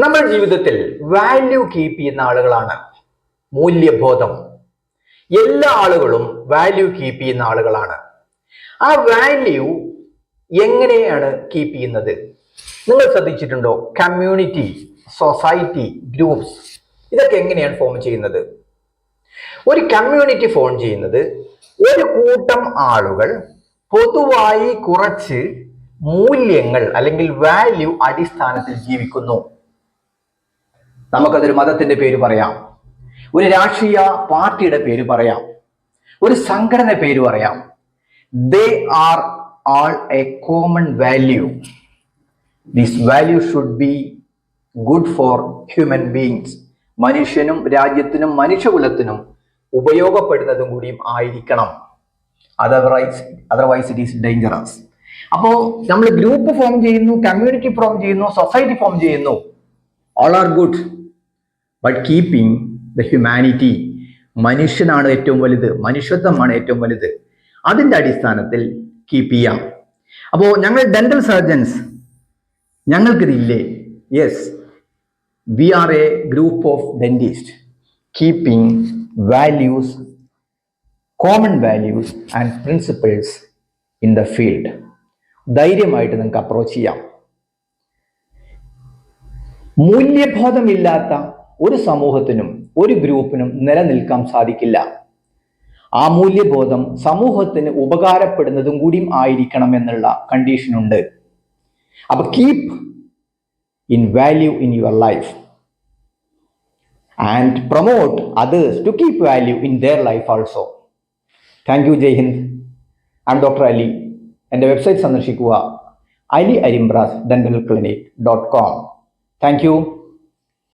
നമ്മൾ ജീവിതത്തിൽ value keep ചെയ്യുന്ന ആളുകളാണ്. മൂല്യബോധം. എല്ലാ ആളുകളും വാല്യൂ കീപ്പ് ചെയ്യുന്ന ആളുകളാണ്. ആ വാല്യൂ എങ്ങനെയാണ് കീപ്പ് ചെയ്യുന്നത്? നിങ്ങൾ ശ്രദ്ധിച്ചിട്ടുണ്ടോ? കമ്മ്യൂണിറ്റി, സൊസൈറ്റി, ഗ്രൂപ്പ്സ്, ഇതൊക്കെ എങ്ങനെയാണ് ഫോം ചെയ്യുന്നത്? ഒരു കമ്മ്യൂണിറ്റി ഫോം ചെയ്യുന്നത് ഒരു കൂട്ടം ആളുകൾ പൊതുവായി കുറച്ച് മൂല്യങ്ങൾ അല്ലെങ്കിൽ വാല്യൂ അടിസ്ഥാനത്തിൽ ജീവിക്കുന്നു. നമുക്കതൊരു മതത്തിന്റെ പേര് പറയാം, ഒരു രാഷ്ട്രീയ പാർട്ടിയുടെ പേര് പറയാം, ഒരു സംഘടന പേര് പറയാം. They are all a common value. This value should be good for human beings. മനുഷ്യനും രാജ്യത്തിനും മനുഷ്യകുലത്തിനും ഉപയോഗപ്പെടുന്നതും കൂടിയും ആയിരിക്കണം. Otherwise it is dangerous. അപ്പോൾ നമ്മൾ ഗ്രൂപ്പ് ഫോം ചെയ്യുന്നു, കമ്മ്യൂണിറ്റി ഫോം ചെയ്യുന്നു, സൊസൈറ്റി ഫോം ചെയ്യുന്നു. All are good, but keeping the humanity. മനുഷ്യനാണ് ഏറ്റവും വലുത്, മനുഷ്യത്വമാണ് ഏറ്റവും വലുത്. അതിൻ്റെ അടിസ്ഥാനത്തിൽ കീപ്പ് ചെയ്യാം. അപ്പോൾ ഞങ്ങൾ ഡെന്റൽ സർജൻസ്, ഞങ്ങൾക്കിതില്ലേ? Yes, we are a group of dentist keeping values, common values and principles in the field. ധൈര്യമായിട്ട് നിങ്ങൾക്ക് അപ്രോച്ച് ചെയ്യാം. മൂല്യബോധമില്ലാത്ത ഒരു സമൂഹത്തിനും ഒരു ഗ്രൂപ്പിനും നിലനിൽക്കാൻ സാധിക്കില്ല. ആ മൂല്യബോധം സമൂഹത്തിന് ഉപകാരപ്പെടുന്നതും കൂടിയും ആയിരിക്കണം എന്നുള്ള കണ്ടീഷൻ ഉണ്ട്. അപ്പൊ keep in value in your life and promote others to keep value in their life also. Thank you. Jai Hind. I'm doctor Ali. എൻ്റെ വെബ്സൈറ്റ് സന്ദർശിക്കുക, aliarimbradentalclinic.com. Thank U.